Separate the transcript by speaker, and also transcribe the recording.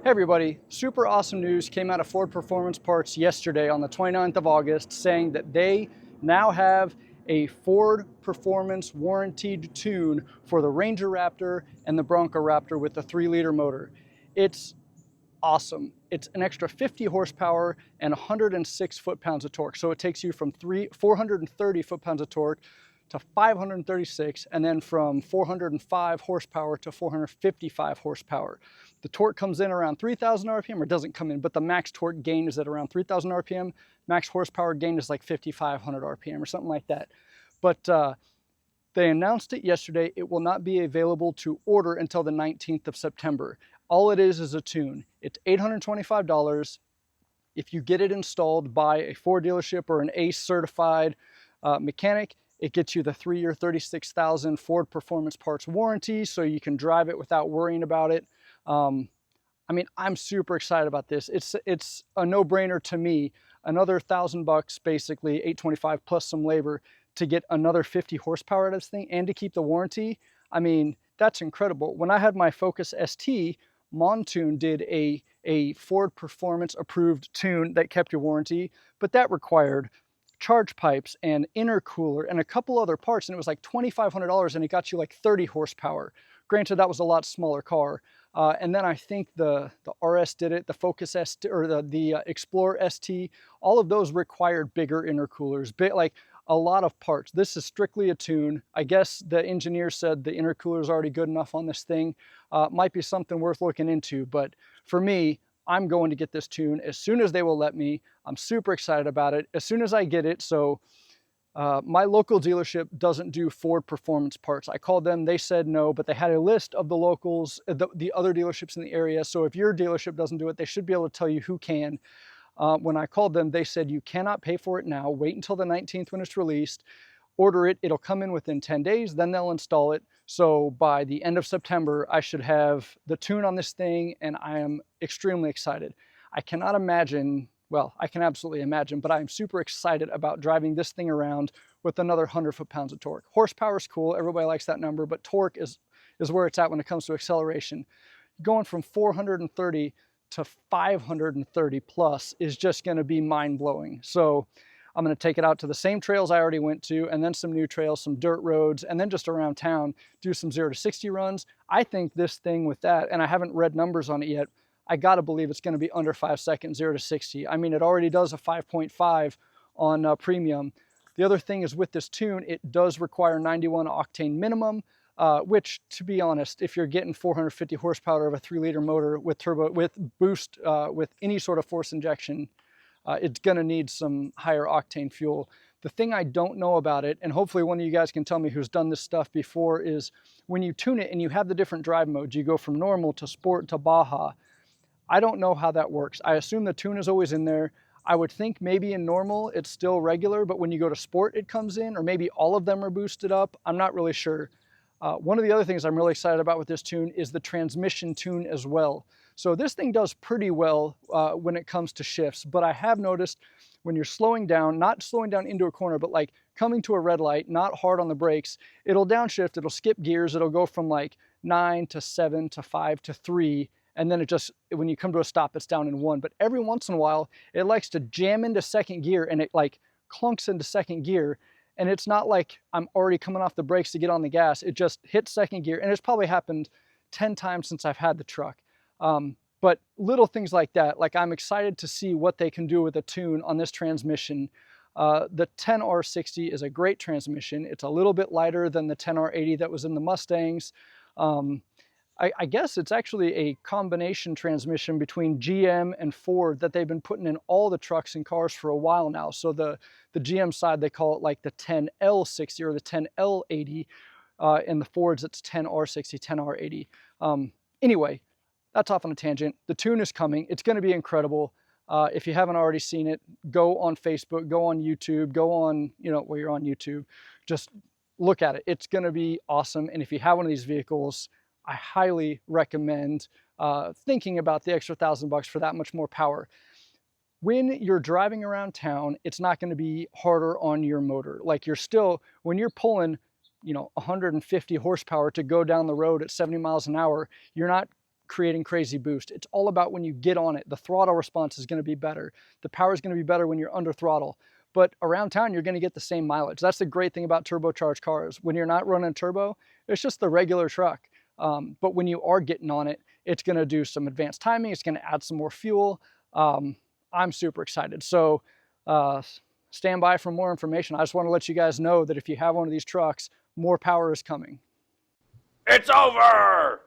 Speaker 1: Hey everybody, super awesome news came out of Ford Performance Parts yesterday on the 29th of August saying that they now have a Ford Performance warranted tune for the Ranger Raptor and the Bronco Raptor with the 3-liter motor. It's awesome. It's an extra 50 horsepower and 106 foot-pounds of torque. So it takes you from 430 foot-pounds of torque to 536, and then from 405 horsepower to 455 horsepower. The torque comes in around 3,000 RPM, or doesn't come in, but the max torque gain is at around 3,000 RPM. Max horsepower gain is like 5,500 RPM or something like that. But they announced it yesterday. It will not be available to order until the 19th of September. All it is a tune. It's $825. If you get it installed by a Ford dealership or an ACE certified mechanic, it gets you the 3-year 36,000 Ford Performance Parts warranty, so you can drive it without worrying about it. I mean, I'm super excited about this. It's a no-brainer to me. Another $1,000 basically, $825 plus some labor to get another 50 horsepower out of this thing and to keep the warranty. I mean, that's incredible. When I had my Focus ST, Montoon did a Ford Performance approved tune that kept your warranty, but that required charge pipes and intercooler and a couple other parts, and it was like $2,500, and it got you like 30 horsepower. Granted, that was a lot smaller car. And then I think the RS did it, the Focus ST, or the Explorer ST, all of those required bigger intercoolers, like a lot of parts. This is strictly a tune. I guess the engineer said the intercooler is already good enough on this thing. Might be something worth looking into, but for me, I'm going to get this tune as soon as they will let me. I'm super excited about it as soon as I get it. So my local dealership doesn't do Ford Performance Parts. I called them, they said no, but they had a list of the locals, the other dealerships in the area. So if your dealership doesn't do it, they should be able to tell you who can. When I called them, they said you cannot pay for it now. Wait until the 19th when it's released. Order it. It'll come in within 10 days. Then they'll install it. So by the end of September, I should have the tune on this thing, and I am extremely excited. I cannot imagine, well, I can absolutely imagine, but I'm super excited about driving this thing around with another 100 foot-pounds of torque. Horsepower is cool. Everybody likes that number, but torque is where it's at when it comes to acceleration. Going from 430 to 530 plus is just going to be mind-blowing. So I'm going to take it out to the same trails I already went to, and then some new trails, some dirt roads, and then just around town, do some 0 to 60 runs. I think this thing with that, and I haven't read numbers on it yet, I got to believe it's going to be under 5 seconds, 0 to 60. I mean, it already does a 5.5 on premium. The other thing is with this tune, it does require 91 octane minimum, which, to be honest, if you're getting 450 horsepower of a 3-liter motor with turbo, with boost, with any sort of force injection, it's going to need some higher octane fuel. The thing I don't know about it, and hopefully one of you guys can tell me who's done this stuff before, is when you tune it and you have the different drive modes, you go from normal to sport to Baja. I don't know how that works. I assume the tune is always in there. I would think maybe in normal it's still regular, but when you go to sport it comes in, or maybe all of them are boosted up. I'm not really sure. One of the other things I'm really excited about with this tune is the transmission tune as well. So this thing does pretty well when it comes to shifts, but I have noticed when you're slowing down, not slowing down into a corner, but like coming to a red light, not hard on the brakes, it'll downshift, it'll skip gears, it'll go from like 9 to 7 to 5 to 3, and then it just, when you come to a stop, it's down in 1. But every once in a while, it likes to jam into second gear, and it like clunks into second gear. And it's not like I'm already coming off the brakes to get on the gas. It just hits second gear. And it's probably happened 10 times since I've had the truck. But little things like that, like I'm excited to see what they can do with a tune on this transmission. The 10R60 is a great transmission. It's a little bit lighter than the 10R80 that was in the Mustangs. I guess it's actually a combination transmission between GM and Ford that they've been putting in all the trucks and cars for a while now. So the GM side, they call it like the 10L60 or the 10L80. In the Fords, it's 10R60, 10R80. Anyway, that's off on a tangent. The tune is coming. It's going to be incredible. If you haven't already seen it, go on Facebook, go on YouTube, go on, where you're on YouTube. Just look at it. It's going to be awesome. And if you have one of these vehicles, I highly recommend thinking about the extra $1,000 for that much more power. When you're driving around town, it's not going to be harder on your motor. Like when you're pulling, 150 horsepower to go down the road at 70 miles an hour, you're not creating crazy boost. It's all about when you get on it. The throttle response is going to be better. The power is going to be better when you're under throttle. But around town, you're going to get the same mileage. That's the great thing about turbocharged cars. When you're not running turbo, it's just the regular truck. But when you are getting on it, it's going to do some advanced timing. It's going to add some more fuel. I'm super excited. So stand by for more information. I just want to let you guys know that if you have one of these trucks, more power is coming.
Speaker 2: It's over!